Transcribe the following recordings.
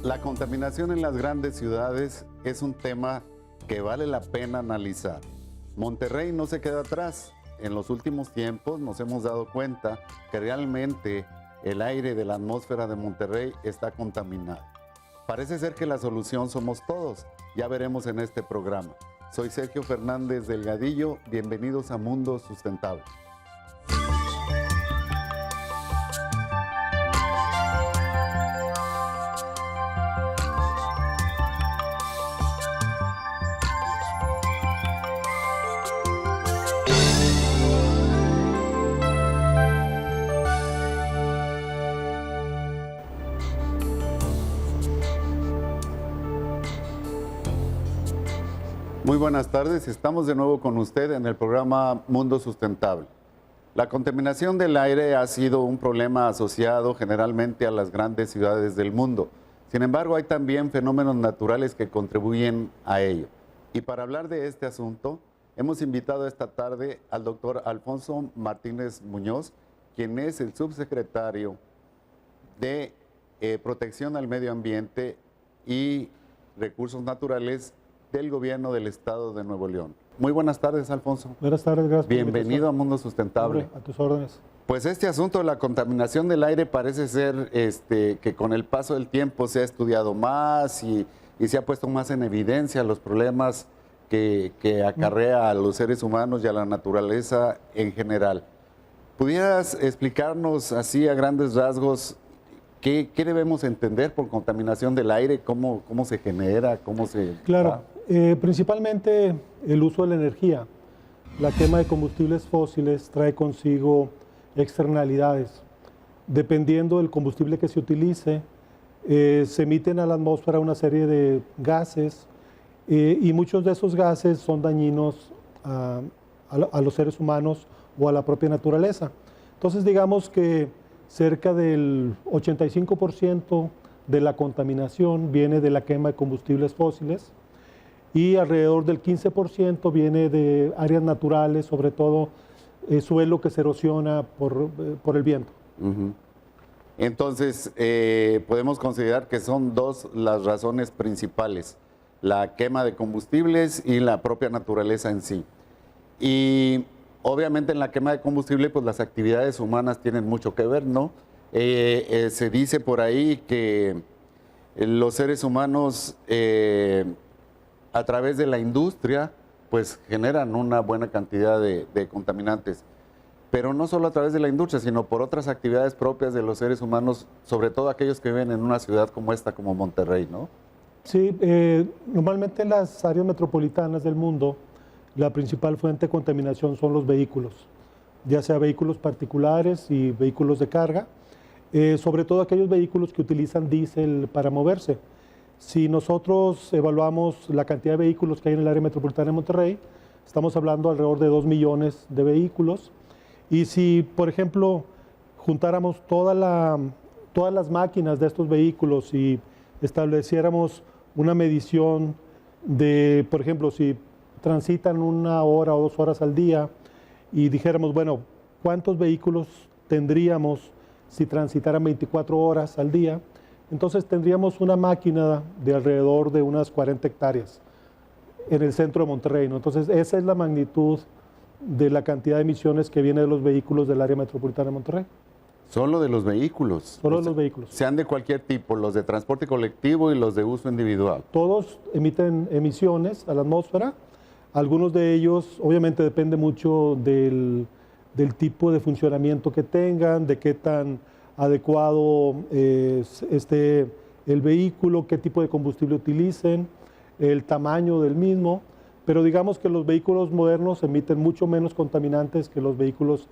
La contaminación en las grandes ciudades es un tema que vale la pena analizar. Monterrey no se queda atrás. En los últimos tiempos nos hemos dado cuenta que realmente el aire de la atmósfera de Monterrey está contaminado. Parece ser que la solución somos todos. Ya veremos en este programa. Soy Sergio Fernández Delgadillo. Bienvenidos a Mundo Sustentable. Muy buenas tardes, estamos de nuevo con usted en el programa Mundo Sustentable. La contaminación del aire ha sido un problema asociado generalmente a las grandes ciudades del mundo. Sin embargo, hay también fenómenos naturales que contribuyen a ello. Y para hablar de este asunto, hemos invitado esta tarde al doctor Alfonso Martínez Muñoz, quien es el subsecretario de Protección al Medio Ambiente y Recursos Naturales del Gobierno del Estado de Nuevo León. Muy buenas tardes, Alfonso. Buenas tardes, gracias. Bienvenido a Mundo Sustentable. A tus órdenes. Pues este asunto de la contaminación del aire parece ser que con el paso del tiempo se ha estudiado más y se ha puesto más en evidencia los problemas que acarrea a los seres humanos y a la naturaleza en general. ¿Pudieras explicarnos así a grandes rasgos qué debemos entender por contaminación del aire? ¿Cómo se genera? ¿Cómo se...? Claro. Principalmente el uso de la energía. La quema de combustibles fósiles trae consigo externalidades. Dependiendo del combustible que se utilice, se emiten a la atmósfera una serie de gases y muchos de esos gases son dañinos a los seres humanos o a la propia naturaleza. Entonces digamos que cerca del 85% de la contaminación viene de la quema de combustibles fósiles, y alrededor del 15% viene de áreas naturales, sobre todo suelo que se erosiona por el viento. Entonces, podemos considerar que son dos las razones principales, la quema de combustibles y la propia naturaleza en sí. Y obviamente en la quema de combustible, pues las actividades humanas tienen mucho que ver, ¿no? Se dice por ahí que los seres humanos a través de la industria, pues generan una buena cantidad de contaminantes. Pero no solo a través de la industria, sino por otras actividades propias de los seres humanos, sobre todo aquellos que viven en una ciudad como esta, como Monterrey, ¿no? Sí, normalmente en las áreas metropolitanas del mundo, la principal fuente de contaminación son los vehículos, ya sea vehículos particulares y vehículos de carga, sobre todo aquellos vehículos que utilizan diésel para moverse. Si nosotros evaluamos la cantidad de vehículos que hay en el área metropolitana de Monterrey, estamos hablando alrededor de 2 millones de vehículos. Y si, por ejemplo, juntáramos todas las máquinas de estos vehículos y estableciéramos una medición de, por ejemplo, si transitan 1 hora o 2 horas al día y dijéramos, bueno, ¿cuántos vehículos tendríamos si transitaran 24 horas al día? Entonces tendríamos una máquina de alrededor de unas 40 hectáreas en el centro de Monterrey, ¿no? Entonces esa es la magnitud de la cantidad de emisiones que viene de los vehículos del área metropolitana de Monterrey. Solo de los vehículos. Solo de los vehículos. Sean de cualquier tipo, los de transporte colectivo y los de uso individual. Todos emiten emisiones a la atmósfera. Algunos de ellos, obviamente depende mucho del tipo de funcionamiento que tengan, de qué tan adecuado esté el vehículo, qué tipo de combustible utilicen, el tamaño del mismo, pero digamos que los vehículos modernos emiten mucho menos contaminantes que los vehículos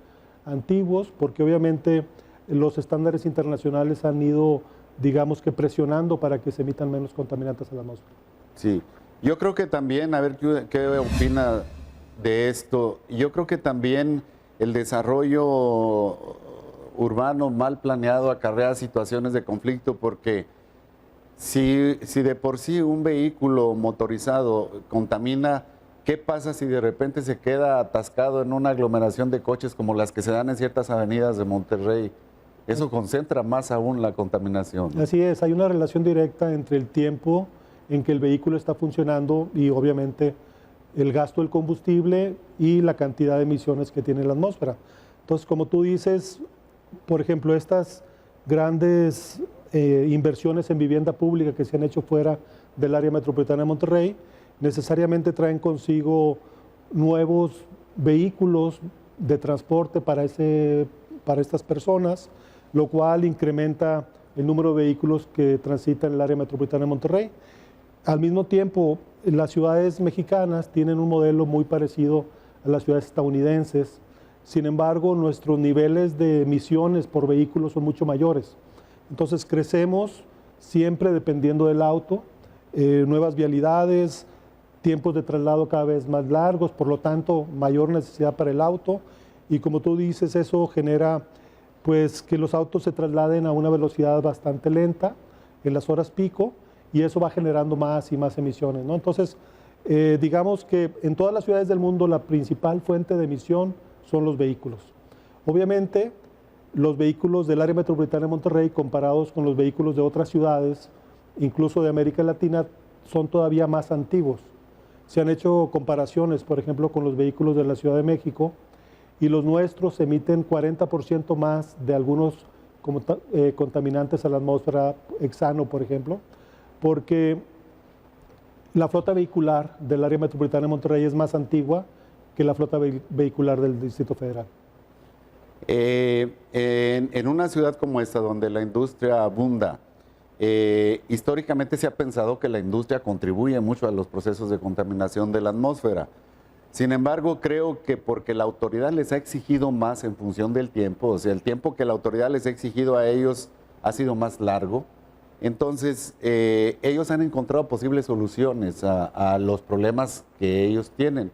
antiguos, porque obviamente los estándares internacionales han ido, digamos que presionando para que se emitan menos contaminantes a la atmósfera. Sí, yo creo que también, a ver qué opina de esto, yo creo que también el desarrollo urbano mal planeado acarrea situaciones de conflicto, porque si de por sí un vehículo motorizado contamina, ¿qué pasa si de repente se queda atascado en una aglomeración de coches como las que se dan en ciertas avenidas de Monterrey? Eso concentra más aún la contaminación. Así es, hay una relación directa entre el tiempo en que el vehículo está funcionando y obviamente el gasto del combustible y la cantidad de emisiones que tiene la atmósfera. Entonces, como tú dices, por ejemplo, estas grandes inversiones en vivienda pública que se han hecho fuera del área metropolitana de Monterrey, necesariamente traen consigo nuevos vehículos de transporte para estas personas, lo cual incrementa el número de vehículos que transitan en el área metropolitana de Monterrey. Al mismo tiempo, las ciudades mexicanas tienen un modelo muy parecido a las ciudades estadounidenses. Sin embargo, nuestros niveles de emisiones por vehículos son mucho mayores. Entonces crecemos siempre dependiendo del auto, nuevas vialidades, tiempos de traslado cada vez más largos, por lo tanto, mayor necesidad para el auto. Y como tú dices, eso genera pues que los autos se trasladen a una velocidad bastante lenta en las horas pico, y eso va generando más y más emisiones, ¿no? Entonces, digamos que en todas las ciudades del mundo la principal fuente de emisión son los vehículos. Obviamente, los vehículos del área metropolitana de Monterrey comparados con los vehículos de otras ciudades, incluso de América Latina, son todavía más antiguos. Se han hecho comparaciones, por ejemplo, con los vehículos de la Ciudad de México, y los nuestros emiten 40% más de algunos contaminantes a la atmósfera, hexano, por ejemplo, porque la flota vehicular del área metropolitana de Monterrey es más antigua que la flota vehicular del Distrito Federal. En una ciudad como esta, donde la industria abunda, históricamente se ha pensado que la industria contribuye mucho a los procesos de contaminación de la atmósfera. Sin embargo, creo que porque la autoridad les ha exigido más en función del tiempo, o sea, el tiempo que la autoridad les ha exigido a ellos ha sido más largo, entonces ellos han encontrado posibles soluciones a los problemas que ellos tienen.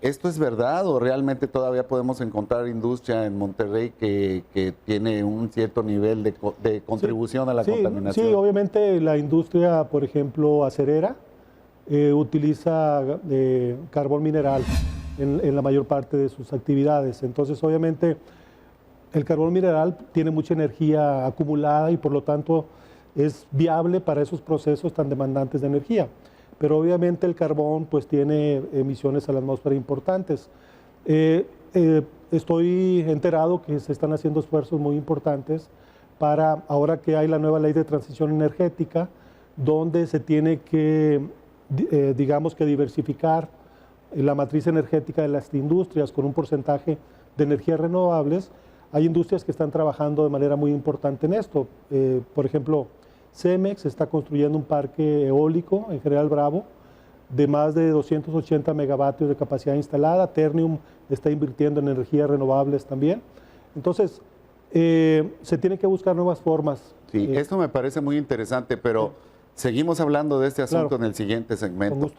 ¿Esto es verdad o realmente todavía podemos encontrar industria en Monterrey que tiene un cierto nivel de contribución a la contaminación? Sí, obviamente la industria, por ejemplo, acerera, utiliza carbón mineral en la mayor parte de sus actividades. Entonces, obviamente, el carbón mineral tiene mucha energía acumulada y por lo tanto es viable para esos procesos tan demandantes de energía. Pero obviamente el carbón pues tiene emisiones a la atmósfera importantes. Estoy enterado que se están haciendo esfuerzos muy importantes para, ahora que hay la nueva ley de transición energética, donde se tiene que, digamos que diversificar la matriz energética de las industrias con un porcentaje de energías renovables. Hay industrias que están trabajando de manera muy importante en esto. Por ejemplo, Cemex está construyendo un parque eólico en General Bravo de más de 280 megavatios de capacidad instalada. Ternium está invirtiendo en energías renovables también. Entonces, se tienen que buscar nuevas formas. Sí, esto me parece muy interesante, pero seguimos hablando de este asunto Claro, en el siguiente con segmento. gusto.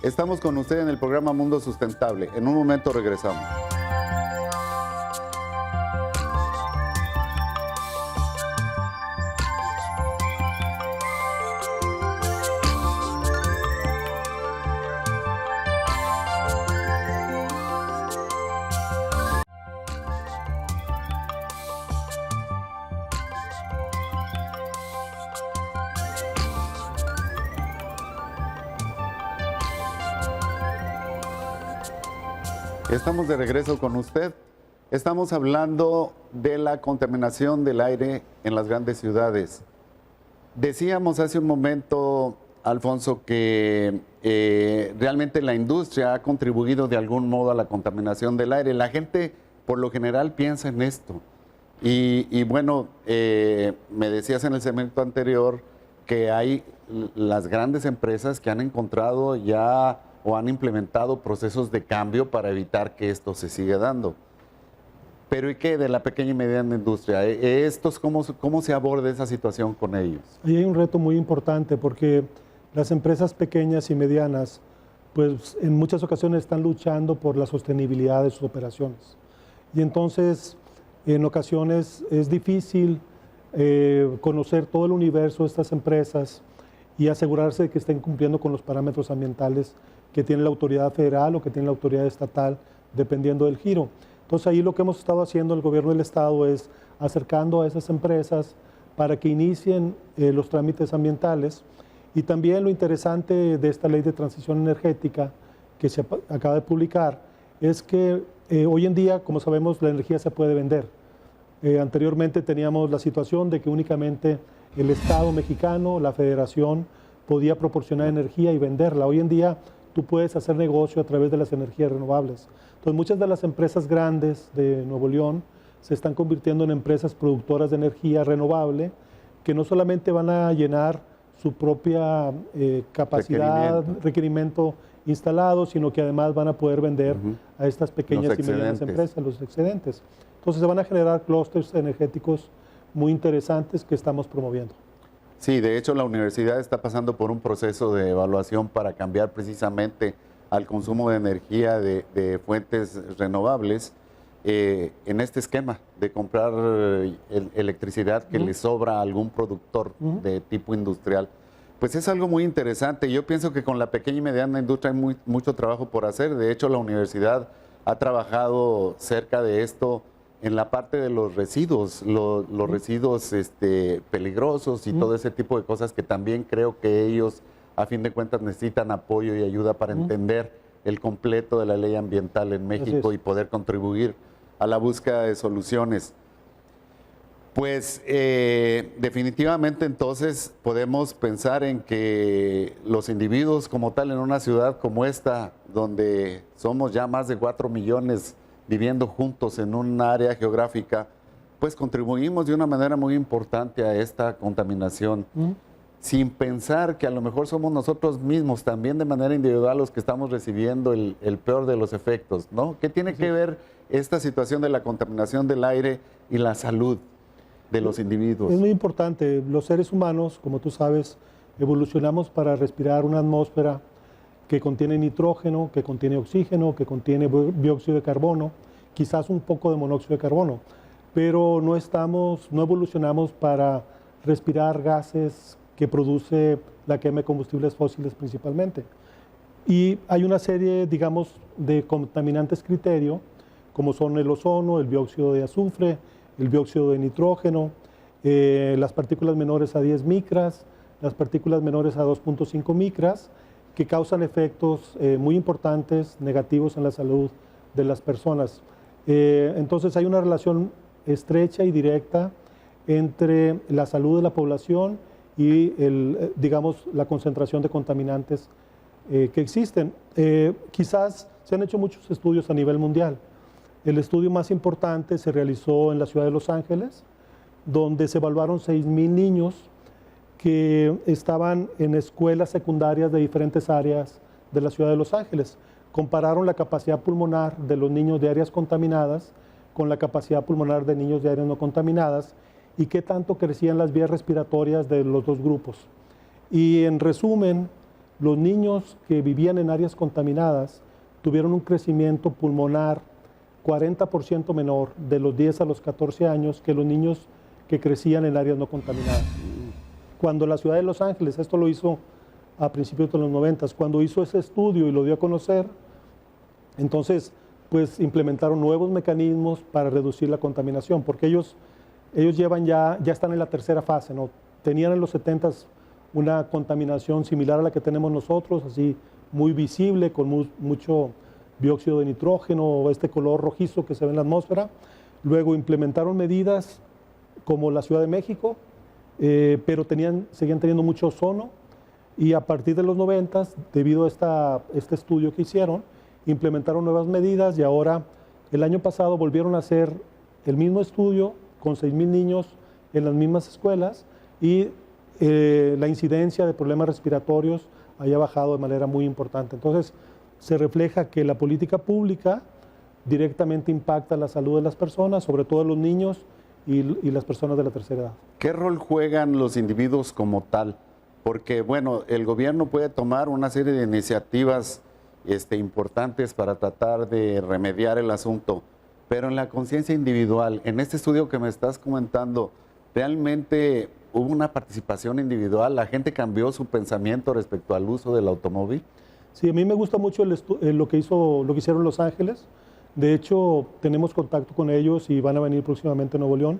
Estamos con usted en el programa Mundo Sustentable. En un momento regresamos. Estamos de regreso con usted. Estamos hablando de la contaminación del aire en las grandes ciudades. Decíamos hace un momento, Alfonso, que realmente la industria ha contribuido de algún modo a la contaminación del aire. La gente, por lo general, piensa en esto. Y bueno, me decías en el segmento anterior que hay las grandes empresas que han encontrado ya o han implementado procesos de cambio para evitar que esto se siga dando. Pero ¿y qué de la pequeña y mediana industria? ¿Cómo se aborda esa situación con ellos? Ahí hay un reto muy importante porque las empresas pequeñas y medianas, pues en muchas ocasiones están luchando por la sostenibilidad de sus operaciones. Y entonces, en ocasiones es difícil conocer todo el universo de estas empresas y asegurarse de que estén cumpliendo con los parámetros ambientales que tiene la autoridad federal o que tiene la autoridad estatal, dependiendo del giro. Entonces ahí lo que hemos estado haciendo el gobierno del estado es acercando a esas empresas para que inicien los trámites ambientales. Y también lo interesante de esta ley de transición energética que se acaba de publicar es que hoy en día, como sabemos, la energía se puede vender. Anteriormente teníamos la situación de que únicamente el Estado mexicano, la Federación, podía proporcionar energía y venderla. Hoy en día tú puedes hacer negocio a través de las energías renovables. Entonces muchas de las empresas grandes de Nuevo León se están convirtiendo en empresas productoras de energía renovable que no solamente van a llenar su propia capacidad, requerimiento instalado, sino que además van a poder vender a estas pequeñas y medianas empresas los excedentes. Entonces se van a generar clústeres energéticos muy interesantes que estamos promoviendo. Sí, de hecho la universidad está pasando por un proceso de evaluación para cambiar precisamente al consumo de energía de fuentes renovables en este esquema de comprar electricidad que le sobra a algún productor de tipo industrial. Pues es algo muy interesante. Yo pienso que con la pequeña y mediana industria hay mucho trabajo por hacer. De hecho, la universidad ha trabajado cerca de esto en la parte de los residuos, los residuos peligrosos y todo ese tipo de cosas que también creo que ellos, a fin de cuentas, necesitan apoyo y ayuda para entender el completo de la ley ambiental en México y poder contribuir a la búsqueda de soluciones. Pues definitivamente entonces podemos pensar en que los individuos como tal en una ciudad como esta, donde somos ya más de 4 millones viviendo juntos en un área geográfica, pues contribuimos de una manera muy importante a esta contaminación, sin pensar que a lo mejor somos nosotros mismos también de manera individual los que estamos recibiendo el peor de los efectos, ¿no? ¿Qué tiene que ver esta situación de la contaminación del aire y la salud de los individuos? Es muy importante. Los seres humanos, como tú sabes, evolucionamos para respirar una atmósfera que contiene nitrógeno, que contiene oxígeno, que contiene dióxido de carbono, quizás un poco de monóxido de carbono, pero no evolucionamos para respirar gases que produce la quema de combustibles fósiles principalmente. Y hay una serie, digamos, de contaminantes criterio, como son el ozono, el dióxido de azufre, el dióxido de nitrógeno, las partículas menores a 10 micras, las partículas menores a 2.5 micras, que causan efectos muy importantes, negativos en la salud de las personas. Entonces hay una relación estrecha y directa entre la salud de la población y digamos, la concentración de contaminantes que existen. Quizás se han hecho muchos estudios a nivel mundial. El estudio más importante se realizó en la ciudad de Los Ángeles, donde se evaluaron 6,000 niños que estaban en escuelas secundarias de diferentes áreas de la ciudad de Los Ángeles. Compararon la capacidad pulmonar de los niños de áreas contaminadas con la capacidad pulmonar de niños de áreas no contaminadas y qué tanto crecían las vías respiratorias de los dos grupos. Y en resumen, los niños que vivían en áreas contaminadas tuvieron un crecimiento pulmonar 40% menor de los 10 a los 14 años que los niños que crecían en áreas no contaminadas. Cuando la ciudad de Los Ángeles, esto lo hizo a principios de los 90, cuando hizo ese estudio y lo dio a conocer, entonces pues implementaron nuevos mecanismos para reducir la contaminación, porque ellos ya están en la tercera fase, ¿no? Tenían en los 70s una contaminación similar a la que tenemos nosotros, así muy visible, con mucho dióxido de nitrógeno, este color rojizo que se ve en la atmósfera. Luego implementaron medidas como la Ciudad de México, pero seguían teniendo mucho ozono, y a partir de los 90, debido a este estudio que hicieron, implementaron nuevas medidas y ahora el año pasado volvieron a hacer el mismo estudio con 6,000 niños en las mismas escuelas y la incidencia de problemas respiratorios haya bajado de manera muy importante. Entonces se refleja que la política pública directamente impacta la salud de las personas, sobre todo los niños y las personas de la tercera edad. ¿Qué rol juegan los individuos como tal? Porque, bueno, el gobierno puede tomar una serie de iniciativas importantes para tratar de remediar el asunto, pero en la conciencia individual, en este estudio que me estás comentando, ¿realmente hubo una participación individual? ¿La gente cambió su pensamiento respecto al uso del automóvil? Sí, a mí me gusta mucho lo que hicieron Los Ángeles. De hecho, tenemos contacto con ellos y van a venir próximamente a Nuevo León,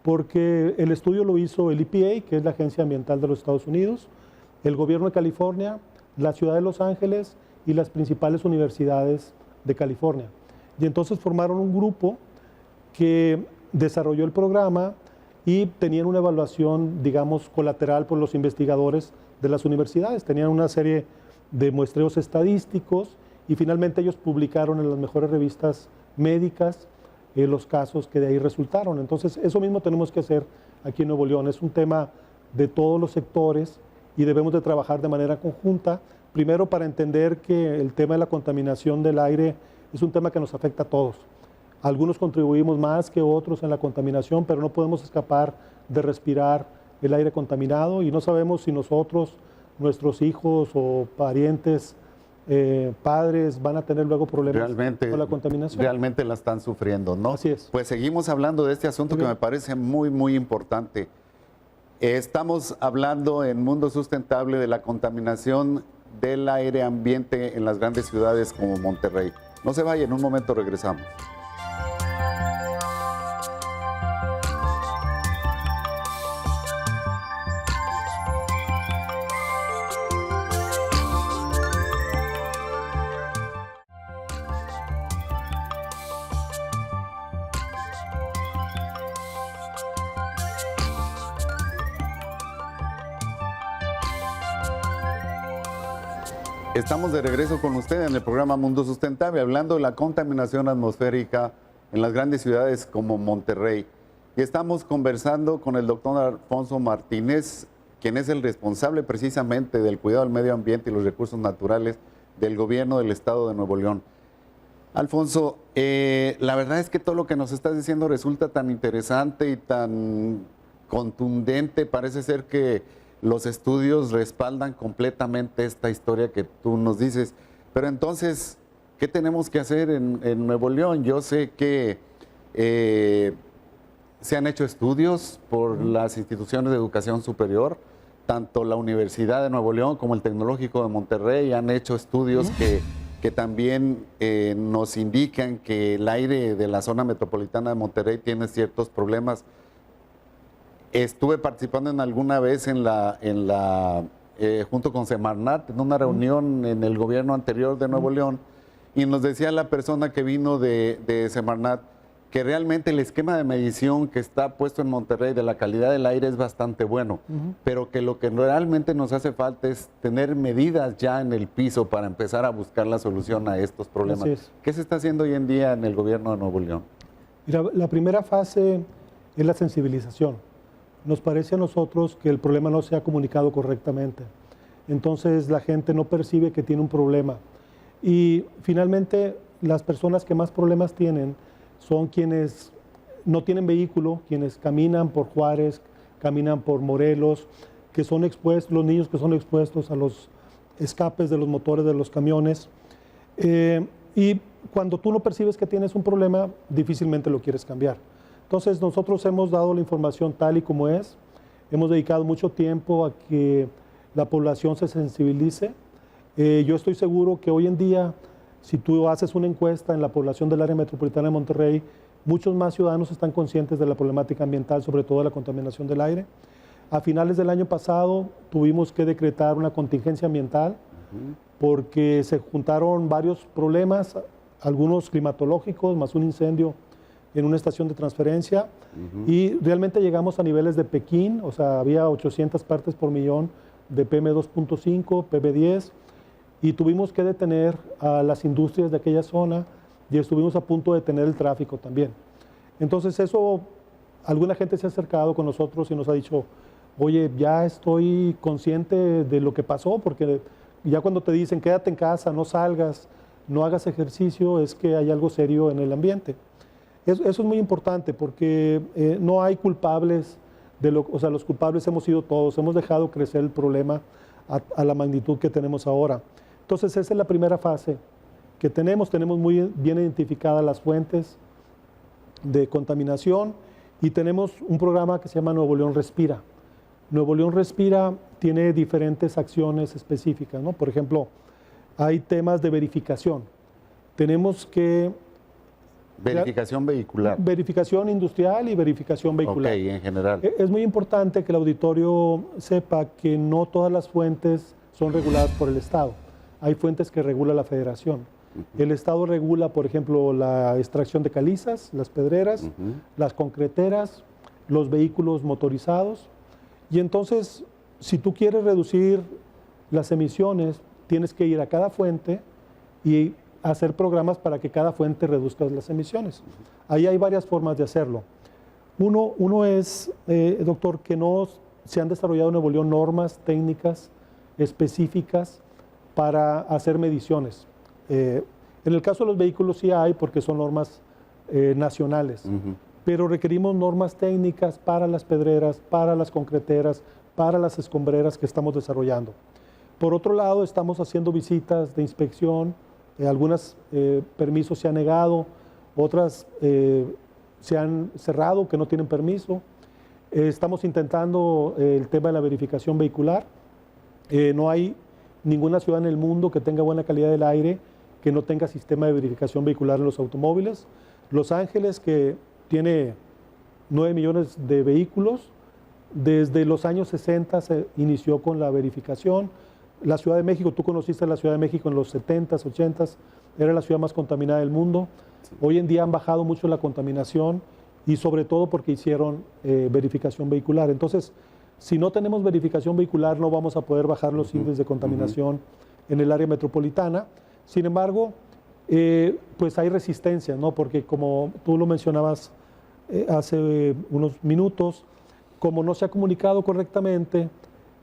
porque el estudio lo hizo el EPA, que es la Agencia Ambiental de los Estados Unidos, el Gobierno de California, la Ciudad de Los Ángeles y las principales universidades de California. Y entonces formaron un grupo que desarrolló el programa y tenían una evaluación, digamos, colateral por los investigadores de las universidades. Tenían una serie de muestreos estadísticos y finalmente ellos publicaron en las mejores revistas médicas los casos que de ahí resultaron. Entonces, eso mismo tenemos que hacer aquí en Nuevo León. Es un tema de todos los sectores y debemos de trabajar de manera conjunta, primero para entender que el tema de la contaminación del aire es un tema que nos afecta a todos. Algunos contribuimos más que otros en la contaminación, pero no podemos escapar de respirar el aire contaminado y no sabemos si nosotros, nuestros hijos o parientes, padres van a tener luego problemas con la contaminación. Realmente la están sufriendo, ¿no? Así es. Pues seguimos hablando de este asunto que me parece muy, muy importante. Estamos hablando en Mundo Sustentable de la contaminación del aire ambiente en las grandes ciudades como Monterrey. No se vayan, en un momento regresamos. Estamos de regreso con usted en el programa Mundo Sustentable, hablando de la contaminación atmosférica en las grandes ciudades como Monterrey. Y estamos conversando con el doctor Alfonso Martínez, quien es el responsable precisamente del cuidado del medio ambiente y los recursos naturales del gobierno del estado de Nuevo León. Alfonso, la verdad es que todo lo que nos estás diciendo resulta tan interesante y tan contundente. Parece ser que los estudios respaldan completamente esta historia que tú nos dices. Pero entonces, ¿qué tenemos que hacer en Nuevo León? Yo sé que se han hecho estudios por las instituciones de educación superior, tanto la Universidad de Nuevo León como el Tecnológico de Monterrey han hecho estudios que también nos indican que el aire de la zona metropolitana de Monterrey tiene ciertos problemas. Estuve participando en alguna vez junto con Semarnat, en una reunión en el gobierno anterior de Nuevo León, y nos decía la persona que vino de Semarnat que realmente el esquema de medición que está puesto en Monterrey de la calidad del aire es bastante bueno, pero que lo que realmente nos hace falta es tener medidas ya en el piso para empezar a buscar la solución a estos problemas. ¿Qué se está haciendo hoy en día en el gobierno de Nuevo León? Mira, la primera fase es la sensibilización. Nos parece a nosotros que el problema no se ha comunicado correctamente. Entonces la gente no percibe que tiene un problema. Y finalmente las personas que más problemas tienen son quienes no tienen vehículo, quienes caminan por Juárez, caminan por Morelos, que son expuestos, los niños que son expuestos a los escapes de los motores de los camiones. Y cuando tú no percibes que tienes un problema, difícilmente lo quieres cambiar. Entonces nosotros hemos dado la información tal y como es, hemos dedicado mucho tiempo a que la población se sensibilice. Yo estoy seguro que hoy en día, si tú haces una encuesta en la población del área metropolitana de Monterrey, muchos más ciudadanos están conscientes de la problemática ambiental, sobre todo de la contaminación del aire. A finales del año pasado tuvimos que decretar una contingencia ambiental porque se juntaron varios problemas, algunos climatológicos, más un incendio en una estación de transferencia, y realmente llegamos a niveles de Pekín, o sea, había 800 partes por millón de PM2.5, PM10, y tuvimos que detener a las industrias de aquella zona y estuvimos a punto de detener el tráfico también. Entonces eso, alguna gente se ha acercado con nosotros y nos ha dicho, oye, ya estoy consciente de lo que pasó, porque ya cuando te dicen quédate en casa, no salgas, no hagas ejercicio, es que hay algo serio en el ambiente. Eso es muy importante porque no hay culpables, o sea, los culpables hemos sido todos, hemos dejado crecer el problema a la magnitud que tenemos ahora. Entonces esa es la primera fase que tenemos muy bien identificadas las fuentes de contaminación y tenemos un programa que se llama Nuevo León Respira. Nuevo León Respira tiene diferentes acciones específicas, ¿no? Por ejemplo, hay temas de verificación. Tenemos que Verificación vehicular. Verificación industrial y verificación vehicular. Ok, en general. Es muy importante que el auditorio sepa que no todas las fuentes son reguladas por el Estado. Hay fuentes que regula la Federación. El Estado regula, por ejemplo, la extracción de calizas, las pedreras, las concreteras, los vehículos motorizados. Y entonces, si tú quieres reducir las emisiones, tienes que ir a cada fuente y hacer programas para que cada fuente reduzca las emisiones. Ahí hay varias formas de hacerlo. Uno es, doctor, que no se han desarrollado en Nuevo León normas técnicas específicas para hacer mediciones. En el caso de los vehículos sí hay, porque son normas nacionales, pero requerimos normas técnicas para las pedreras, para las concreteras, para las escombreras que estamos desarrollando. Por otro lado, estamos haciendo visitas de inspección, algunos permisos se han negado, otras se han cerrado, que no tienen permiso. Estamos intentando el tema de la verificación vehicular. No hay ninguna ciudad en el mundo que tenga buena calidad del aire que no tenga sistema de verificación vehicular en los automóviles. Los Ángeles, que tiene 9 millones de vehículos, desde los años 60 se inició con la verificación. La Ciudad de México, tú conociste la Ciudad de México en los 70s, 80s, era la ciudad más contaminada del mundo. Hoy en día han bajado mucho la contaminación y sobre todo porque hicieron verificación vehicular. Entonces, si no tenemos verificación vehicular, no vamos a poder bajar los índices de contaminación en el área metropolitana. Sin embargo, pues hay resistencia, ¿no? Porque como tú lo mencionabas hace unos minutos, como no se ha comunicado correctamente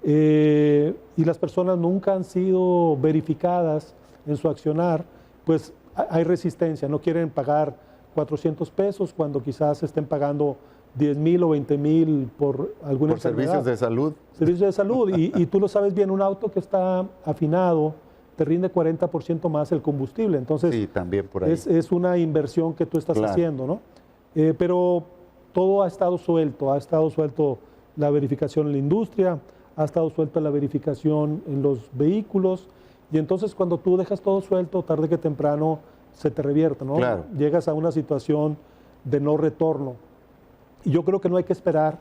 y las personas nunca han sido verificadas en su accionar, pues hay resistencia, no quieren pagar 400 pesos cuando quizás estén pagando 10,000 o 20,000 por alguna enfermedad. Servicios de salud. Servicios de salud, y tú lo sabes bien, un auto que está afinado te rinde 40% más el combustible, entonces sí, también por ahí. Es una inversión que tú estás haciendo, ¿no? Pero todo ha estado suelto la verificación en la industria, ha estado suelta la verificación en los vehículos, y entonces cuando tú dejas todo suelto, tarde que temprano se te revierte, ¿no? Claro. Llegas a una situación de no retorno. Y yo creo que no hay que esperar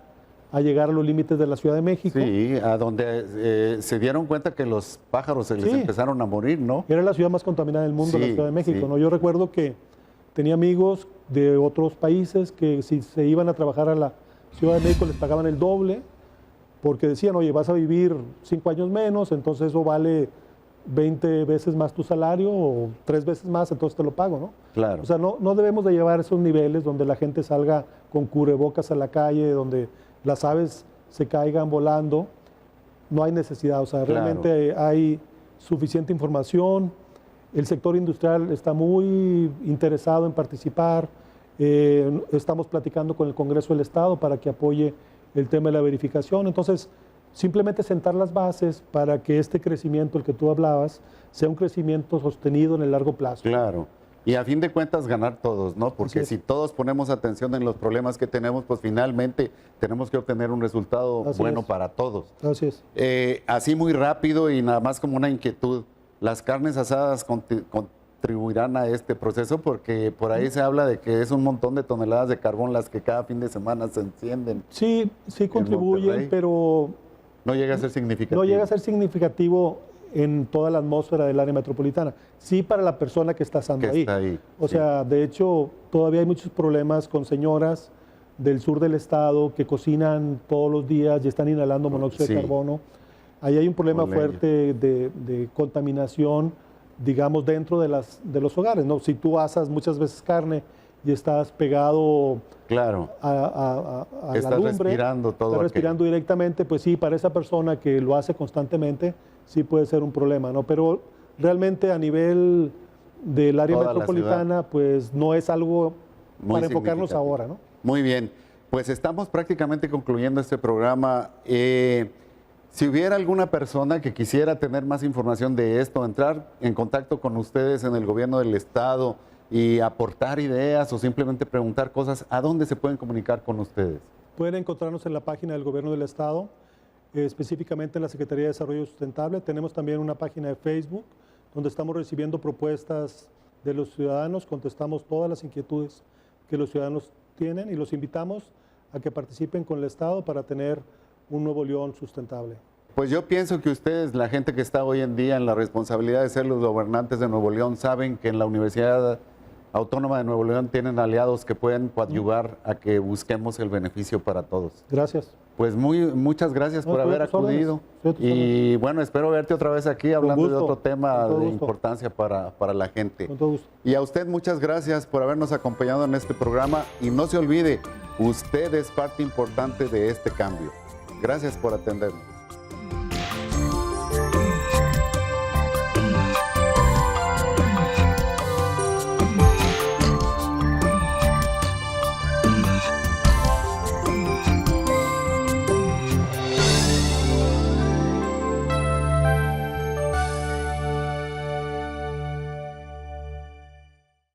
a llegar a los límites de la Ciudad de México. Sí, a donde se dieron cuenta que los pájaros se les empezaron a morir, ¿no? Era la ciudad más contaminada del mundo, la Ciudad de México, sí. ¿no? Yo recuerdo que tenía amigos de otros países que si se iban a trabajar a la Ciudad de México les pagaban el doble, porque decían, oye, vas a vivir 5 años menos, entonces eso vale 20 veces más tu salario o 3 veces más, entonces te lo pago, ¿no? Claro. O sea, no debemos de llevar esos niveles donde la gente salga con cubrebocas a la calle, donde las aves se caigan volando. No hay necesidad, o sea, realmente hay suficiente información. El sector industrial está muy interesado en participar. Estamos platicando con el Congreso del Estado para que apoye el tema de la verificación. Entonces, simplemente sentar las bases para que este crecimiento, el que tú hablabas, sea un crecimiento sostenido en el largo plazo. Claro. Y a fin de cuentas ganar todos, ¿no? Porque si todos ponemos atención en los problemas que tenemos, pues finalmente tenemos que obtener un resultado bueno para todos. Así es. Así muy rápido y nada más como una inquietud, ¿las carnes asadas contribuirán a este proceso? Porque por ahí se habla de que es un montón de toneladas de carbón las que cada fin de semana se encienden. Sí, sí contribuyen, pero no llega a ser significativo. No llega a ser significativo en toda la atmósfera del área metropolitana. Sí para la persona que está asando ahí. O sea, de hecho, todavía hay muchos problemas con señoras del sur del estado que cocinan todos los días y están inhalando monóxido de carbono. Ahí hay un problema fuerte de contaminación, digamos, dentro de los hogares, ¿no? Si tú asas muchas veces carne y estás pegado a la lumbre, estás respirando directamente, pues sí, para esa persona que lo hace constantemente, sí puede ser un problema, ¿no? Pero realmente a nivel del área metropolitana, pues no es algo para enfocarnos ahora, ¿no? Muy bien, pues estamos prácticamente concluyendo este programa. Si hubiera alguna persona que quisiera tener más información de esto, entrar en contacto con ustedes en el gobierno del estado y aportar ideas o simplemente preguntar cosas, ¿a dónde se pueden comunicar con ustedes? Pueden encontrarnos en la página del gobierno del estado, específicamente en la Secretaría de Desarrollo Sustentable. Tenemos también una página de Facebook donde estamos recibiendo propuestas de los ciudadanos, contestamos todas las inquietudes que los ciudadanos tienen y los invitamos a que participen con el Estado para tener un Nuevo León sustentable. Pues yo pienso que ustedes, la gente que está hoy en día en la responsabilidad de ser los gobernantes de Nuevo León, saben que en la Universidad Autónoma de Nuevo León tienen aliados que pueden coadyuvar a que busquemos el beneficio para todos. Gracias. Pues muchas gracias por haber acudido. Y bueno, espero verte otra vez aquí hablando de otro tema de importancia para la gente. Con todo gusto. Y a usted muchas gracias por habernos acompañado en este programa. Y no se olvide, usted es parte importante de este cambio. Gracias por atendernos.